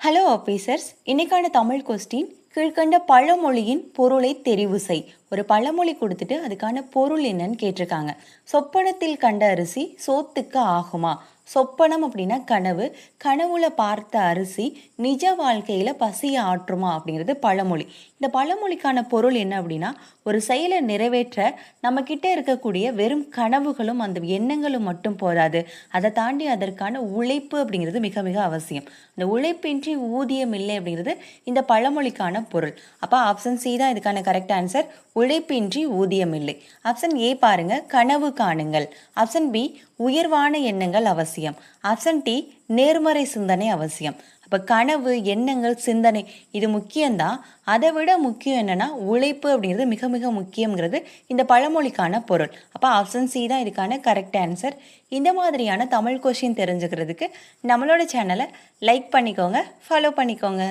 Hello officers, இன்னைக்கான Tamil question கீழ்கண்ட பழமொழியின் பொருளை தெரிவு செய். ஒரு பழமொழி கொடுத்துட்டு அதுக்கான பொருள் என்னன்னு கேட்டிருக்காங்க. சொப்பனத்தில் கண்ட அரிசி சோத்துக்கு ஆகுமா? சொப்பனம் அப்படின்னா கனவு, கனவுல பார்த்த அரிசி நிஜ வாழ்க்கையில பசிய ஆற்றுமா அப்படிங்கிறது பழமொழி. இந்த பழமொழிக்கான பொருள் என்ன அப்படின்னா, ஒரு செயலை நிறைவேற்ற நம்ம கிட்ட இருக்கக்கூடிய வெறும் கனவுகளும் அந்த எண்ணங்களும் மட்டும் போதாது, அதை தாண்டி அதற்கான உழைப்பு அப்படிங்கிறது மிக மிக அவசியம். அந்த உழைப்பின்றி ஊதியம் இல்லை அப்படிங்கிறது இந்த பழமொழிக்கான பொருள். அப்போ ஆப்ஷன் சி தான் இதுக்கான கரெக்ட் ஆன்சர். உழைப்பின்றி ஊதியம் இல்லை. ஆப்ஷன் ஏ பாருங்க, கனவு காணுங்கள். ஆப்ஷன் பி, உயர்வான எண்ணங்கள் அவசியம். ஆப்ஷன் டி, நேர்மறை சிந்தனை அவசியம். அப்போ கனவு, எண்ணங்கள், சிந்தனை இது முக்கியம்தான். அதை விட முக்கியம் என்னன்னா உழைப்பு அப்படிங்கிறது மிக மிக முக்கியங்கிறது இந்த பழமொழிக்கான பொருள். அப்போ ஆப்ஷன் சி தான் இதுக்கான கரெக்ட் ஆன்சர். இந்த மாதிரியான தமிழ் கொஸ்டின் தெரிஞ்சுக்கிறதுக்கு நம்மளோட சேனலை லைக் பண்ணிக்கோங்க, ஃபாலோ பண்ணிக்கோங்க.